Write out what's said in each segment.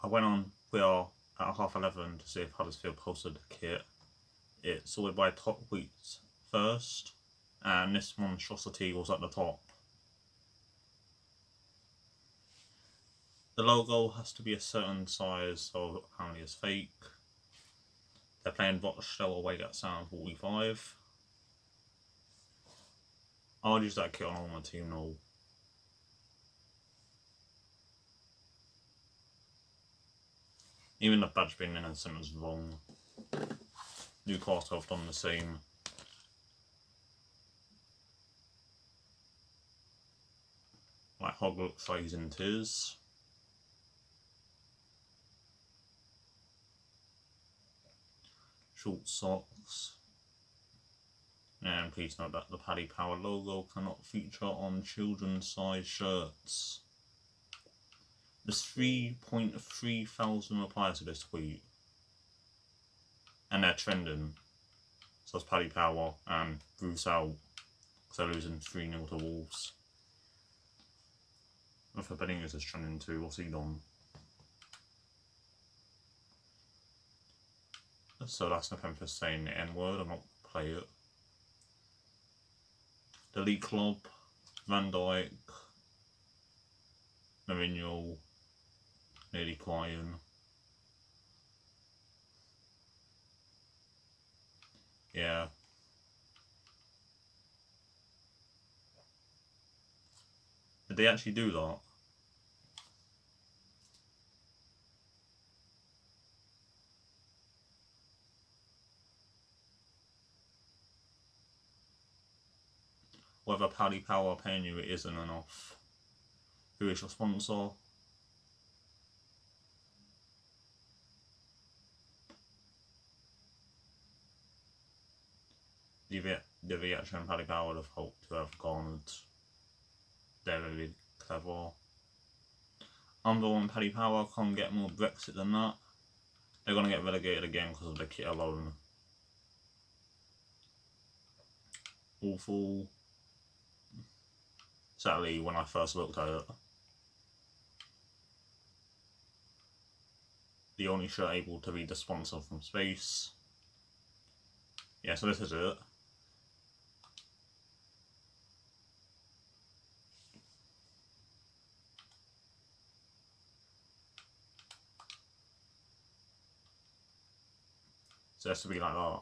I went on VR at 11:30 to see if Huddersfield posted the kit. It's sorted by top tweets first, and this monstrosity was at the top. The logo has to be a certain size, so apparently it's fake. They're playing Rochdale away at Sound 45. I'll use that kit on all my team now. Even the badge being in and centre's wrong. Newcastle have done the same. Like Hog looks like he's in tears. Short socks. And please note that the Paddy Power logo cannot feature on children's size shirts. There's 3.3 thousand replies to this tweet. And they're trending. So that's Paddy Power and Bruce out. Because they're losing 3-0 to Wolves. And for Benitez is trending too. What's he done? So that's Nepenthe saying the N-word. I'm not play it. The League Club, Van Dijk, Mourinho, nearly crying. Yeah. Did they actually do that? Whether Paddy Power are paying you, it isn't enough. Who is your sponsor? The reaction and Paddy Power would have hoped to have garnered. They're really clever. Umber and Paddy Power can't get more Brexit than that. They're going to get relegated again because of the kit alone. Awful. Sadly, when I first looked at it, the only shirt able to read the sponsor from space. Yeah, so this is it. So it has to be like that.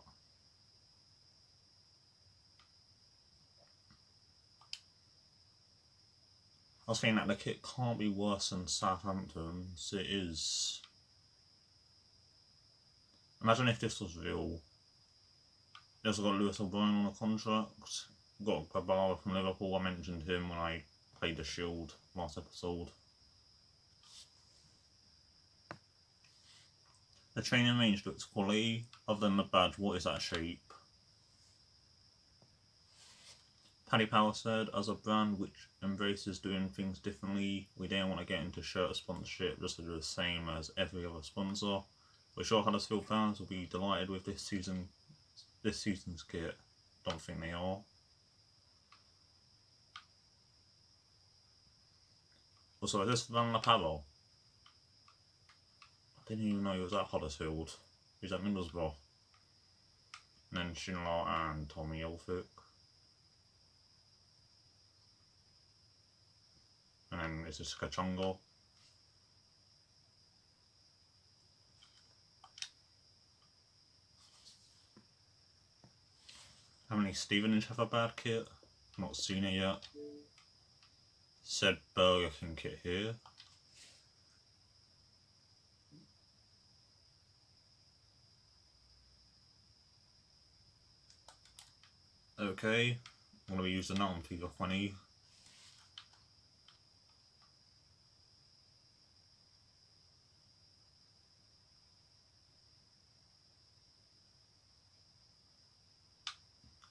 I was thinking that the kit can't be worse than Southampton's. It is. Imagine if this was real. There's got Lewis O'Brien on a contract. Got Bebou from Liverpool. I mentioned him when I played the Shield last episode. The training range looks quality. Other than the badge, what is that shape? Paddy Power said, as a brand which embraces doing things differently, we don't want to get into shirt sponsorship just to do the same as every other sponsor. We're sure Huddersfield fans will be delighted with this season's kit. Don't think they are. Also, is this Van Lapalo? I didn't even know he was at Huddersfield. He was at Middlesbrough. And then Schindler and Tommy Elphick. And then is this Kachongo? How many Stevenage have a bad kit? Not seen it yet. Said Berge can kit here. Okay, I'm going to be using that on FIFA 20.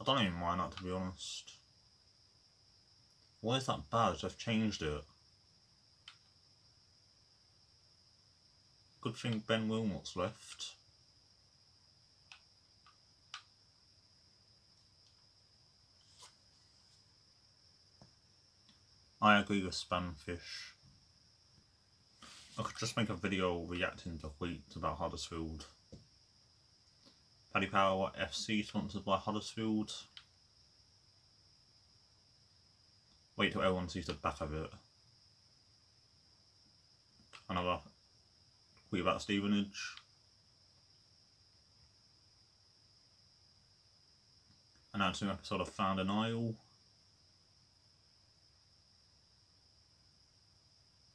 I don't even mind that, to be honest. What is that badge? They've changed it. Good thing Ben Wilmot's left. I agree with Spanfish. I could just make a video reacting to tweets about Huddersfield. Paddy Power FC sponsored by Huddersfield. Wait till everyone sees the back of it. Another tweet about Stevenage. Announcing an episode of Found an Isle.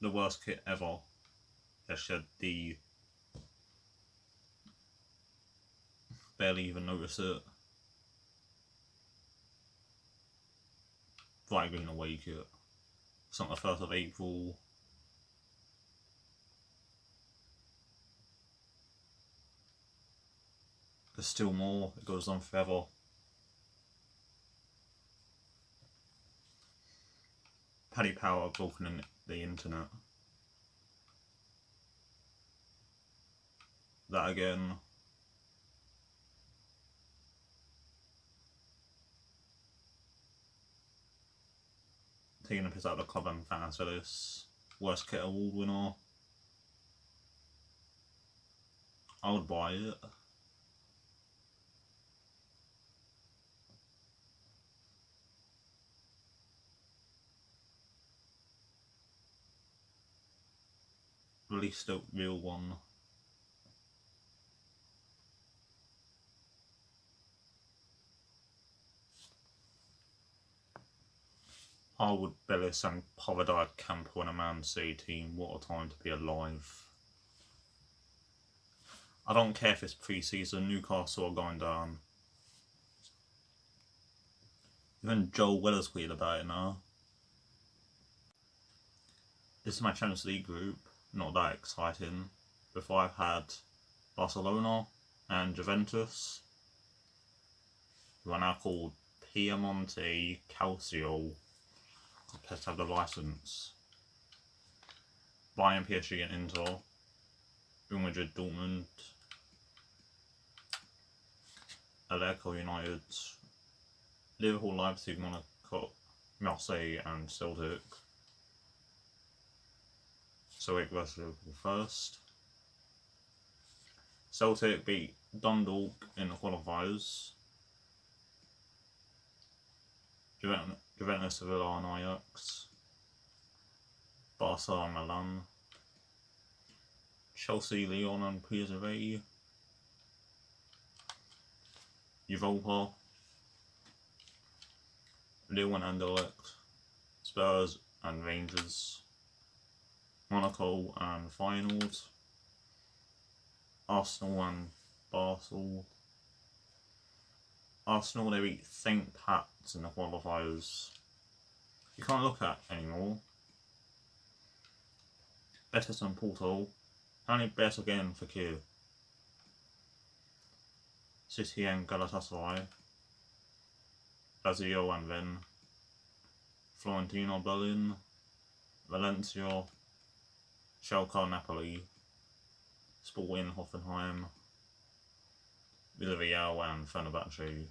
The worst kit ever. Hashtag the barely even notice it. Bright green away kit. It's not the 1st of April. There's still more, it goes on forever. Paddy Power broken in the internet. That again. Taking a piss out of the club and fans for this. Worst kit award winner. I would buy it. Release Stoke real one. Harwood, Bellis and Poverdied Campo in a Man City team. What a time to be alive. I don't care if it's pre-season, Newcastle are going down. Even Joel Weller's tweeted about it now. This is my Champions League group, not that exciting. Before I've had Barcelona and Juventus, who are now called Piemonte Calcio. Let's have the license. Bayern, PSG and Inter. Real Madrid, Dortmund. Atletico United. Liverpool, Leipzig, Monaco, Marseille and Celtic. Celtic versus Liverpool first. Celtic beat Dundalk in the qualifiers. Juventus, Sevilla and Ajax. Barca and Milan. Chelsea, Lyon and PSV. Europa. Lille and Anderlecht. Spurs and Rangers. Monaco and Feyenoord. Arsenal and Basel. Arsenal, they beat St. Pat's in the qualifiers. You can't look at anymore. Betis and Porto. Only bet again for Q. City and Galatasaray. Lazio and Rennes. Florentino, Berlin. Valencia. Schalke, Napoli. Sporting, Hoffenheim. Villarreal and Fenerbahce.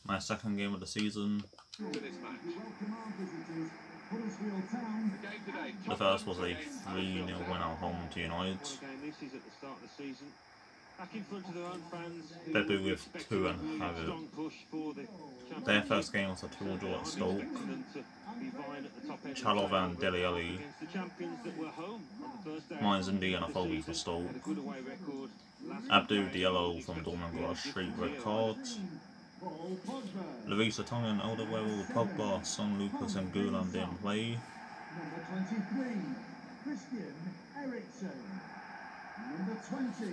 My second game of the season. The first was a 3-0 win at home to United. Bebou with 2 and have it. Their first game was a 2 draw at Stoke. Chalov and Dele Alli. Minds-Indy and a Foley for Stoke. Abdou Diallo from Dortmund got a straight red card. Larissa Tongan, Alderweireld, Pogba, Son Lucas and Gulan didn't play. Number 23, Christian Eriksen. Number 20,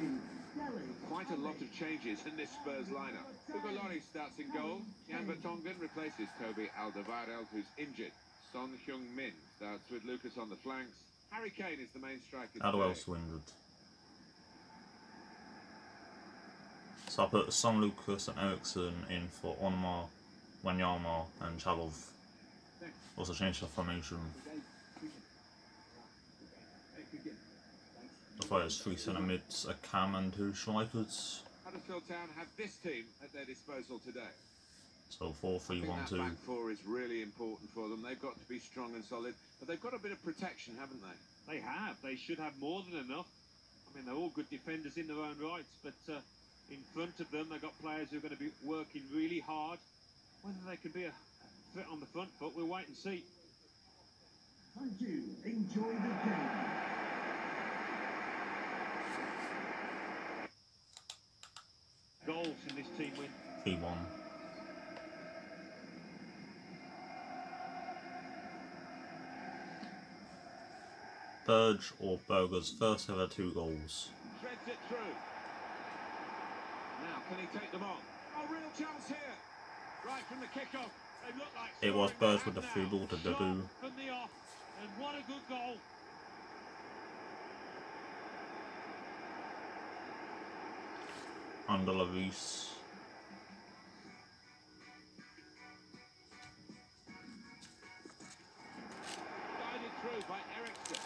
Delhi. Quite a lot of changes in this Spurs lineup. Ugolori starts in goal. Jan Vertonghen replaces Toby Alderweireld, who's injured. Son Heung-min starts with Lucas on the flanks. Harry Kane is the main striker. Alderweireld injured. So I put Son Lucas and Eriksen in for Onma, Wanyama and Chalov. Also changed the formation. The players 3 centre mids, a cam and 2 strikers. Huddersfield Town have this team at their disposal today. So I think 4-3-1-2. that back four is really important for them. They've got to be strong and solid, but they've got a bit of protection, haven't they? They have. They should have more than enough. I mean, they're all good defenders in their own rights, but in front of them, they've got players who are going to be working really hard. Whether they can be a threat on the front foot, we'll wait and see. Thank you. Enjoy the game. Goals in this team win. 3-1. Berge or Berger's first ever 2 goals. Threads it through. Now, can he take them on? Oh, real chance here. Right from the kickoff. They look like It was scoring Berge with the now. free ball to Shot Bebou. from the off, and what a good goal. Under Lavis. Guided through by Ericsson.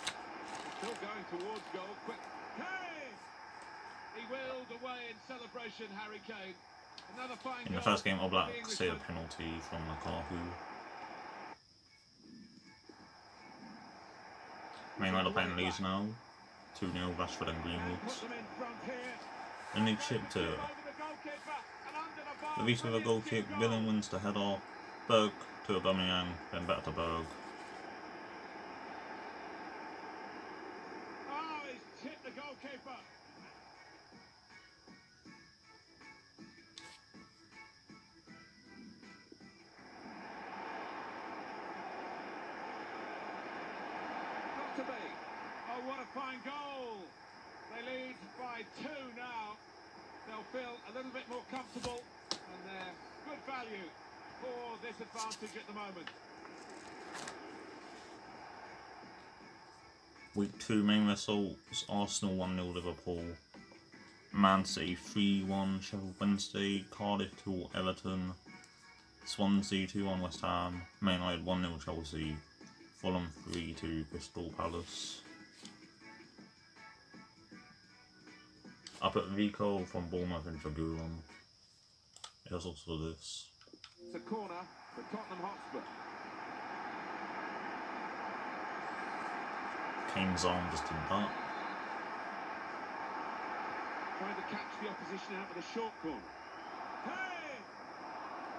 Still going towards goal. Quick. Kane! He wheeled away in celebration, Harry Kane. Another fine In the goal. first game, All The Blacks English saved a win. penalty from Lukaku. Man United are playing Leeds now. 2-0 Rashford and And Greenwood. put them in front here. Then they chipped it. Over the goalkeeper and under the bar. Lavis with a goal kick. William wins the header. Berge to Aubameyang. Then back to Berge. Oh, he's tipped the goalkeeper. Got to be. Oh, what a fine goal. They lead by 2 now. They'll feel a little bit more comfortable, and they're good value for this advantage at the moment. Week 2 main results: Arsenal 1-0 Liverpool, Man City 3-1 Sheffield Wednesday, Cardiff 2 Everton, Swansea 2-1 West Ham, Man United 1-0 Chelsea, Fulham 3-2 Crystal Palace. I put Vico from Bournemouth in Jaguar. There's also this. It's a corner for Tottenham Hotspur. Kane's arm just did that. Trying to catch the opposition out with a short corner. Hey!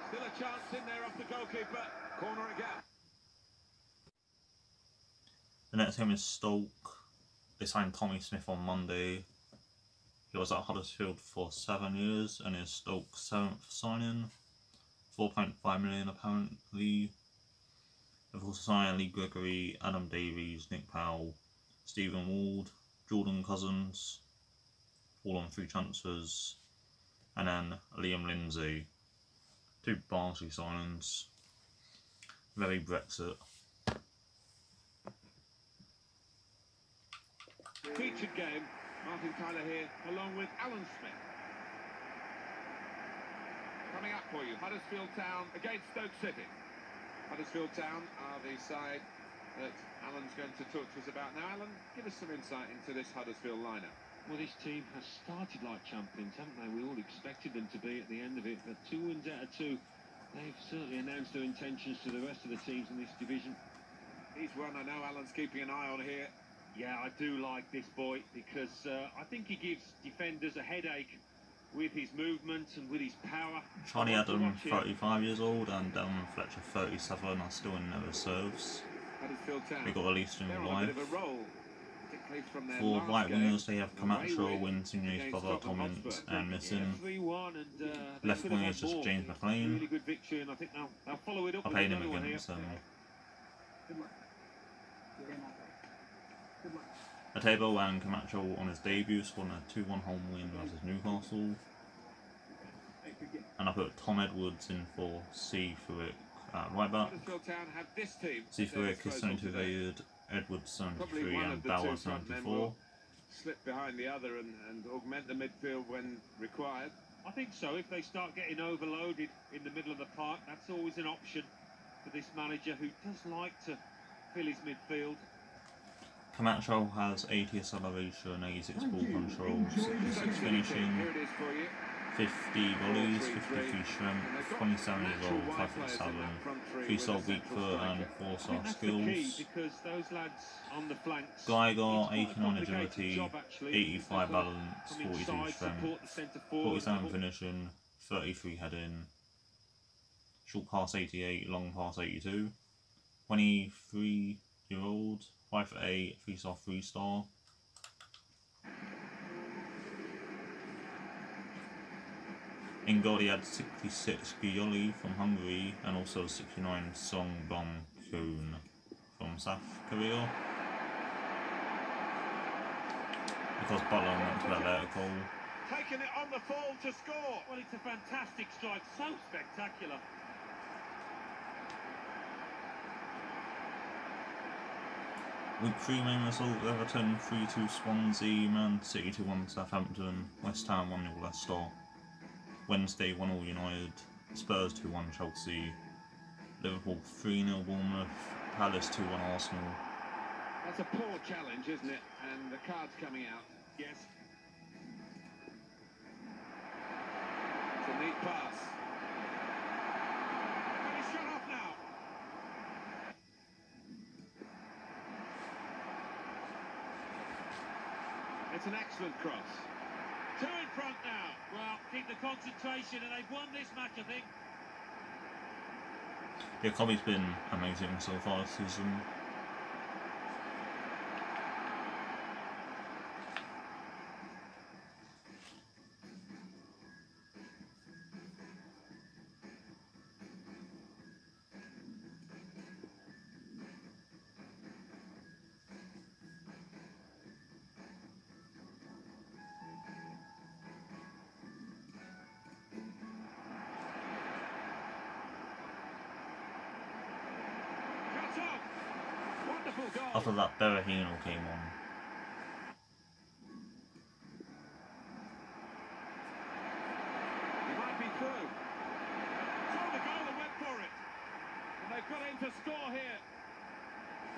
Still a chance in there off the goalkeeper. Corner again. The next game is Stoke. They signed Tommy Smith on Monday. He was at Huddersfield for 7 years and is Stoke's 7th signing. 4.5 million apparently. They've also signed Lee Gregory, Adam Davies, Nick Powell, Stephen Ward, Jordan Cousins, all on free transfers, and then Liam Lindsay. 2 Barnsley signings. Very Brexit. Featured game. Martin Tyler here, along with Alan Smith. Coming up for you, Huddersfield Town against Stoke City. Huddersfield Town are the side that Alan's going to talk to us about. Now, Alan, give us some insight into this Huddersfield lineup. Well, this team has started like champions, haven't they? We all expected them to be at the end of it, but 2 wins out of 2. They've certainly announced their intentions to the rest of the teams in this division. He's one I know Alan's keeping an eye on here. Yeah, I do like this boy because I think he gives defenders a headache with his movement and with his power. Charlie Adam, 35 years old, and Delman Fletcher, 37, are still in their reserves. Huddersfield Town. They got released in They're on a live. bit of a roll, particularly from their For last right game. wingers, they have Camacho, Winton, against Brother, Tottenham Comment, Hotspur. and Missing. 3-1, and they Left could have wing had is just more. James McLean. Really good victory, and I think they'll follow it up I with played him another one here. against Good luck. You're in that way. Good luck. Atebo and Camacho on his debut scored a 2-1 home win versus Newcastle. And I put Tom Edwards in for C. Fuick at right back. Huddersfield Town have this team. C. at their Fuick is disposal 72 today. rated, Edwards Probably 73 one and of the Bauer two front men 74. will slip behind the other and augment the midfield when required. I think so. If they start getting overloaded in the middle of the park, that's always an option for this manager who does like to fill his midfield. Camacho has 80 acceleration, 86 ball control, 66 finishing. Here it is for you. 50 volleys, 53 strength, 27 years old, 5'7", 3-star weak foot and 4-star skills. Because those lads on the flanks, Geiger, 89 agility, 85 balance, 42 strength, 47 finishing, 33 heading, short pass 88, long pass 82. 23-year-old, 5'8", 3-star, 3-star. In goal he had 66 Gyoli from Hungary and also 69 Song Bom-Kun from South Korea. Because Butler went to Atletico. Taking it on the fall to score. well, it's a fantastic strike, so spectacular. Week 3 main result: Everton 3-2 Swansea, Man City 2-1 Southampton, West Ham 1-0 Leicester, Wednesday 1-0 United, Spurs 2-1 Chelsea, Liverpool 3-0 Bournemouth, Palace 2-1 Arsenal. That's a poor challenge, isn't it? And the card's coming out. Yes. It's a neat pass. And he's shut off now. It's an excellent cross. Two in front now. Well, keep the concentration, and they've won this match, I think. Yeah, Kobe's been amazing so far this season. After that, Berge came on. He might be through. Saw the goal and went for it. And they've got him to score here.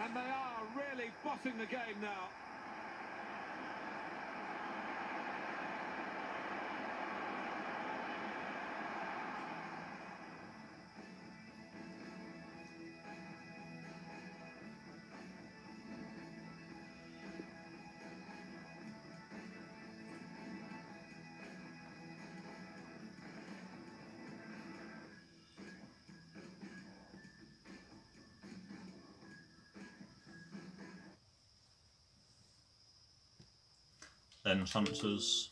And they are really bossing the game now. Then transfers.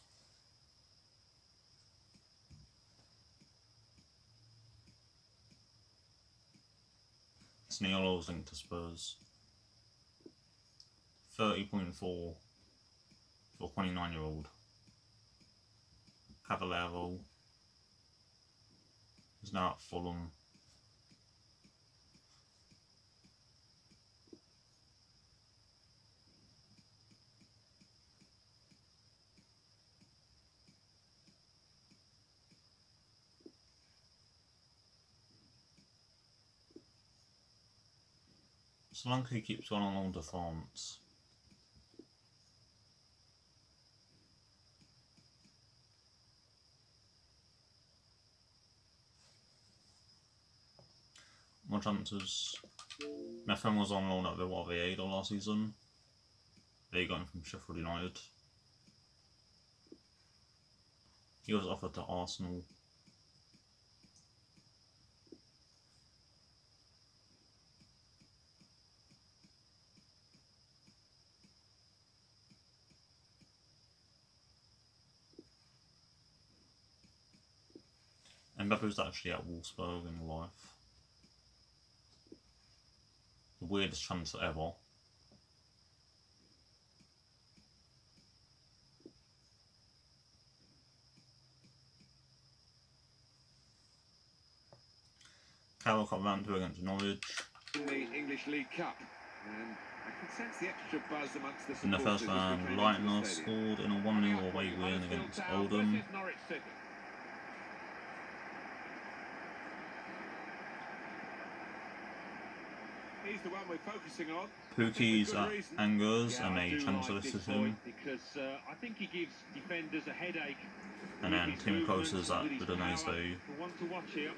Zaniolo's linked to Spurs. 30.4 for 29-year-old. Cavallero is now at Fulham. Solanke keeps going on loan to France. More transfers. My friend was on loan at Villa last season. They got him from Sheffield United. He was offered to Arsenal. And Bebou's actually at Wolfsburg in life. The weirdest transfer ever. Carroll got round to against Norwich. In the English League Cup. And I can sense the extra buzz amongst the supporters. In the first round, Leitner scored in a 1-0 away win against Oldham. He's the one we're focusing on. Pookie's at Angers and they transfer him. Because I think he gives defenders a headache And then Tim Closer's at Udinese. One to watch here.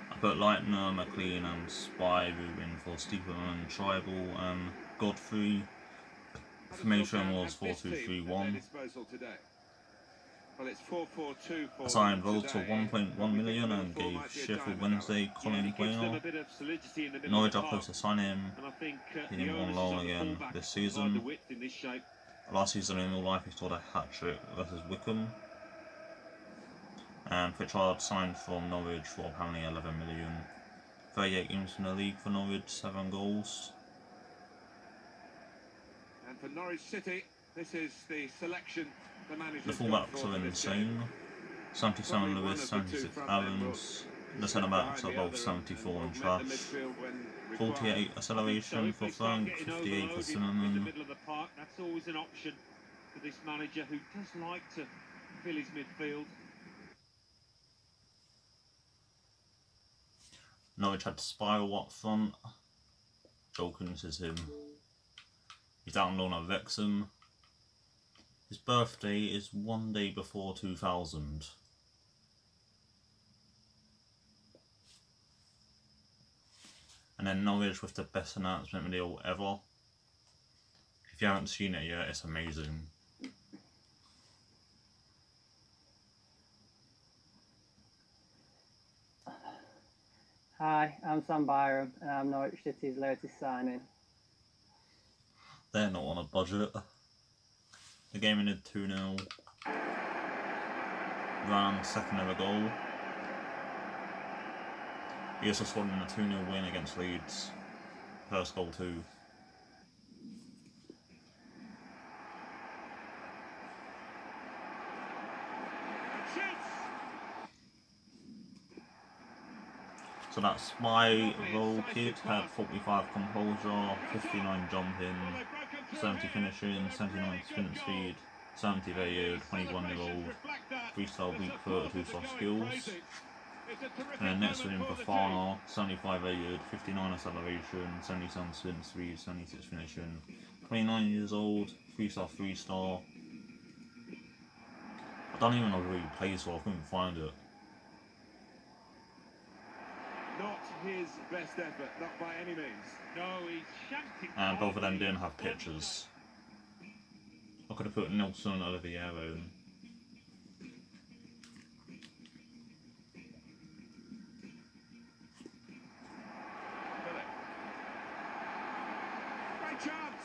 I put Leitner, McLean and Spivey in for Steeperman, Tribal and Godfrey. Formation was 4-2-3-1. Well, it's 4-4-2 for I signed Rhodes for 1.1 million and gave Sheffield Wednesday Colin Quayle. Norwich are close to sign him. He didn't on loan again this season. Last season in real life he scored a hat-trick versus Wickham. And Pritchard signed from Norwich for apparently 11 million. 38 games in the league for Norwich, 7 goals. And for Norwich City, this is the selection the manager. The fullbacks are insane. 77 Lewis, 76 Allens. The centre-backs are both 74 and trash. 48 acceleration for Frank, 58 for Cinnamon. That's always an option for this manager who does like to fill his midfield. Norwich had Spiral up front. Jokins is him. He's out on loan at Wrexham. His birthday is one day before 2000. And then Norwich with the best announcement video ever. If you haven't seen it yet, it's amazing. Hi, I'm Sam Byram and I'm Norwich City's latest signing. They're not on a budget. The game ended 2-0. Ran second ever goal. He also scored in a 2-0 win against Leeds. First goal too. So that Spiral kid had 45 composure, 59 jumping, 70 finishing, 79 sprint speed, 70 evade, 21-year-old, 3-star weak, 32-star skills. And then next to him, Bafana, 75 evade, 59 acceleration, 77 sprint speed, 76 finishing, 29 years old, 3-star, 3-star. I don't even know who he plays for, I couldn't find it. Not his best effort, not by any means. No, he's shanked it. And both of them didn't have pictures. I could have put Nelson Oliviero in. Phillip. Great chance.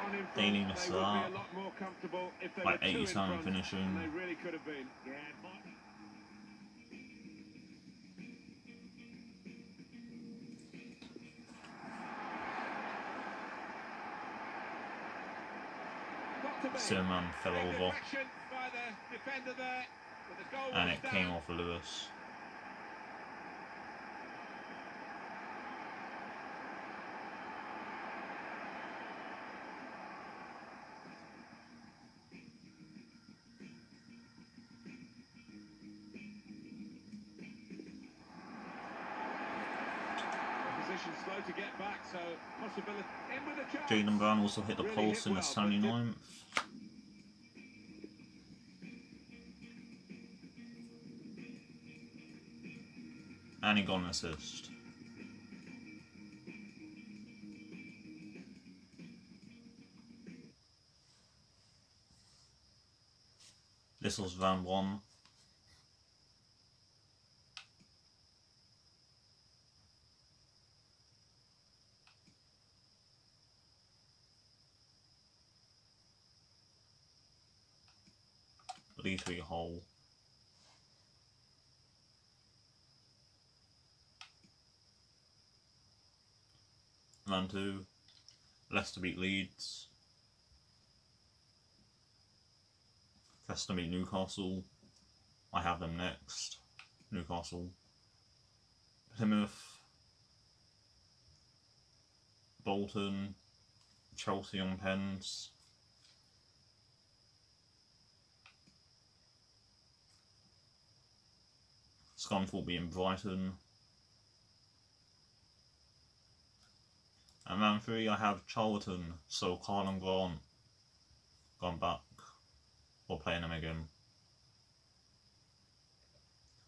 One in front. They need to They would start. be a lot more comfortable if they Like were 2 in 87 front, finishing. and they really could have been. Yeah, Cinnamon fell over By the defender there, but the goal and was it down. came off Lewis. Slow to get back, so possibility in with a chance. Jayden Brown also hit the Really post hit in the well, 79th. And he got an assist. This was round 1. D3 hole. Round 2. Leicester beat Leeds. Leicester beat Newcastle. I have them next. Newcastle. Plymouth. Bolton. Chelsea on pens. Scunthorpe beating Brighton. And round 3 I have Charlton, so Carl and Grant gone back or playing them again.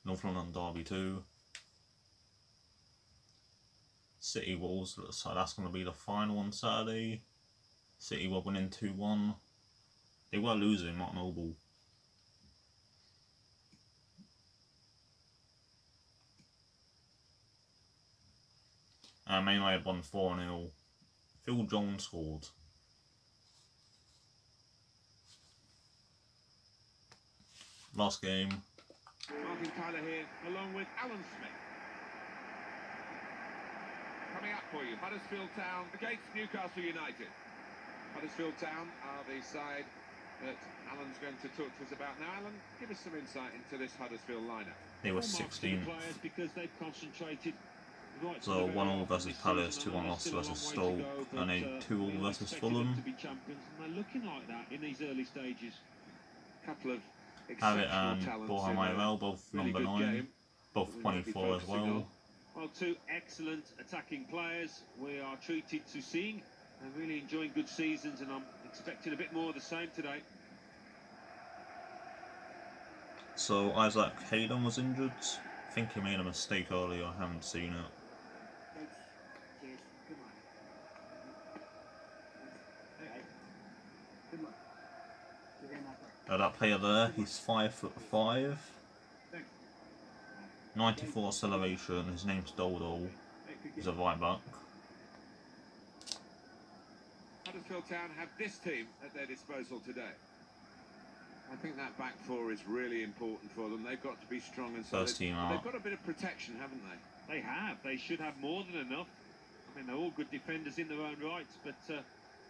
North London Derby 2. City Wolves, looks like that's going to be the final on Saturday. City were winning 2-1. They were losing, not Noble. Man United won 4-0. Phil Jones scored. Last game. Martin Tyler here, along with Alan Smith. Coming up for you, Huddersfield Town against Newcastle United. Huddersfield Town are the side that Alan's going to talk to us about now. Alan, give us some insight into this Huddersfield lineup. They were 16th. So 1-1 versus Palace, 2-1 loss versus Stoke, and a 2-2 versus Fulham. They're looking like that in these early stages. Couple of Harriet and Borja both really number 9, game. both 24 as well. Well, two excellent attacking players we are treated to seeing and really enjoying good seasons, and I'm expecting a bit more of the same today. So Isaac Hayden was injured. I think he made a mistake earlier, I haven't seen it. Cheers. Good luck. That player there, he's 5'5". 94 acceleration, his name's Dodo. He's a right back. Huddersfield Town have this team at their disposal today. I think that back four is really important for them. They've got to be strong and solid. First team out. They've got a bit of protection, haven't they? They have. They should have more than enough. I mean, they're all good defenders in their own rights, but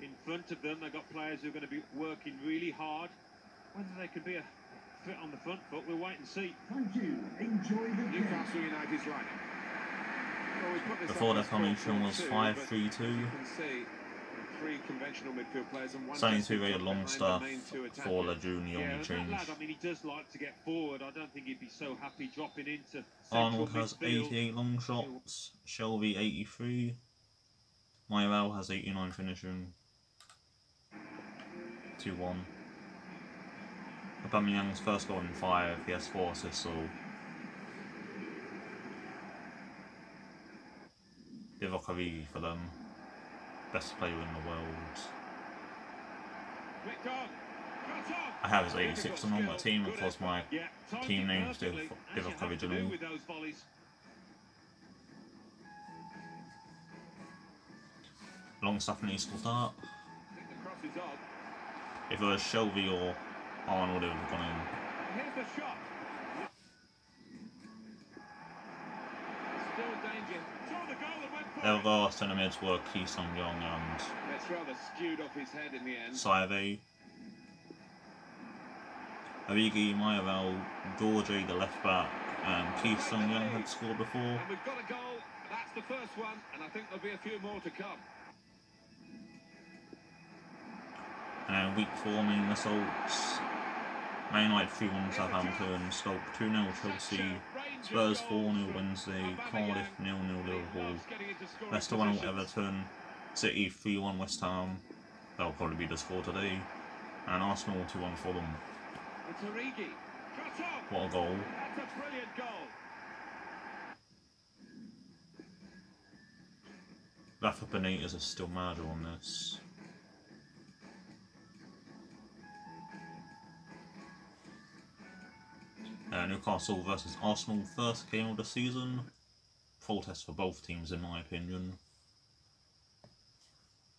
in front of them, they've got players who are going to be working really hard. Whether they could be a fit on the front foot, we'll wait and see. Thank you. Enjoy the game. Newcastle United's lineup. Well, we put this Before up their as formation was 4-4-2, 5-3-2. but you can see three conventional midfield players and one. Signing 2 rated Longstaff behind the main two for attackers. Lejeune, the only And change. that lad, I mean, he does like to get forward. I don't think he'd be so happy dropping into Arnold central has midfield. 88 long shots, Shelby 83, Myrell has 89 finishing, 2-1. Aubameyang's first goal in 5, he has 4 assists, so Divock Origi for them, best player in the world. I have his 86 on my team, of course my team name is Divock Origi. Longstaff needs to start. If it was Shelby or Arnold, it would have gone in. Here's the shot. Still danger. Their other centre mids were Ki Sung-young and That's rather skewed off his head in the end. Saive. Origi, Myrell, Berge, the left back, and Ki Sung-young had scored before. And we've got a goal. That's the first one, and I think there'll be a few more to come. And week 4 main results. Man United 3-1 Southampton, Stoke 2-0 Chelsea, Spurs 4-0 Wednesday, Cardiff 0-0 Liverpool, Leicester 1-0 Everton, City 3-1 West Ham, that'll probably be the score today, and Arsenal 2-1 Fulham. It's Origi. Shot off. What a goal. That's a brilliant goal. Rafa Benitez is still mad on this. Newcastle versus Arsenal, first game of the season. Protest for both teams in my opinion.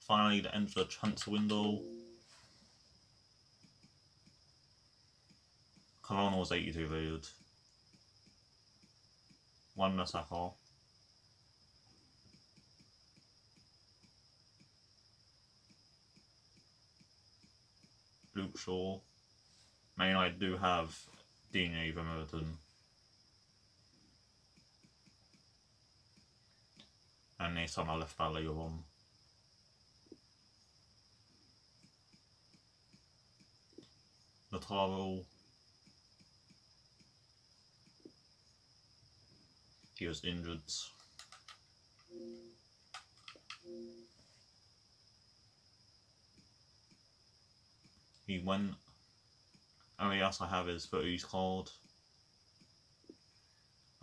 Finally the end of the transfer window. Corona was 82 rated. One Masaka. Luke Shaw. Man United do have Dina from Everton. And Nathan I left that later on. Lautaro. He was injured. he went. Only else I have is Footy's card.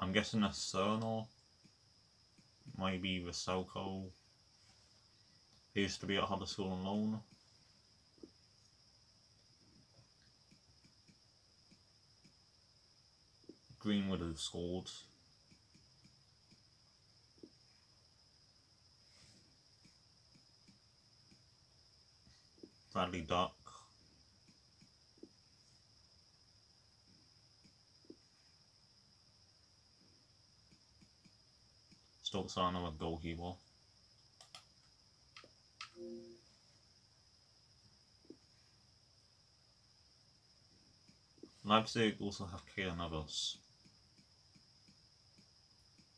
I'm guessing a Cerner. Maybe Vaselko. He used to be at Huddersfield on loan. Greenwood have scored. Bradley Duck. Stoke's another goalkeeper. Leipzig also have Keylor Navas.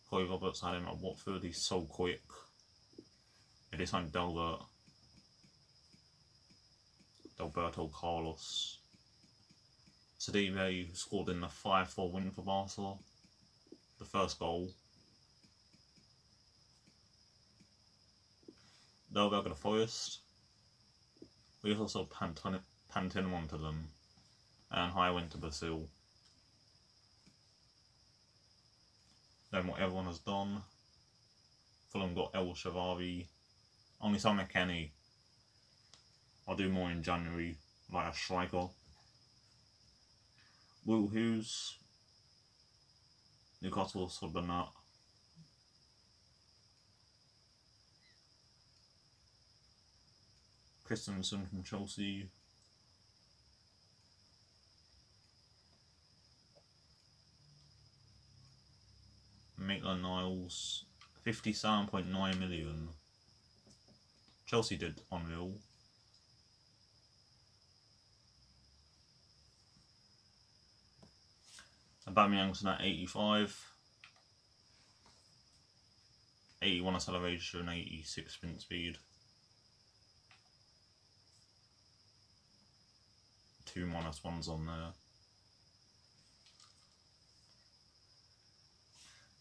Corey Roberts had him at Watford, he's so quick. It is on Delberto Carlos. Sidibe, who scored in the 5-4 win for Barca. The first goal. Delberg of the Forest. We also Pantin one to them. And High went to Brazil. Then what everyone has done. Fulham got El Shaarawy. Only Sam McKennie. I'll do more in January, like a striker. Will Hughes. Newcastle Sudbanat. Christensen from Chelsea. Maitland-Niles, 57.9 million. Chelsea did unreal. Aubameyang's at 85. 81 acceleration, 86 sprint speed. 2 -1s on there.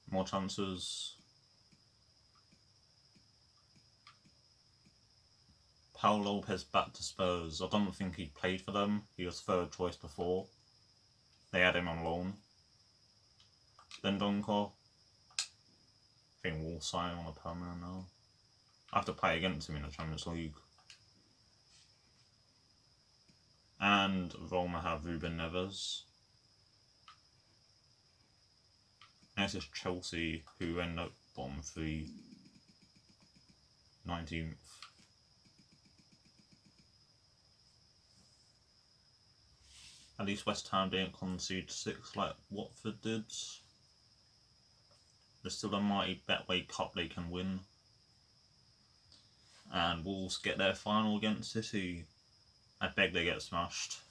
More chances. Paul Lopez back to Spurs. I don't think he played for them. He was third choice before. They had him on loan. Then Dunker. I think we'll sign him on a permanent now. I have to play against him in the Champions League. And Roma have Ruben Neves. Next is Chelsea, who end up bottom 3, 19th. At least West Ham didn't concede 6 like Watford did. There's still a mighty Betway Cup they can win. And Wolves get their final against City. I beg they get smashed.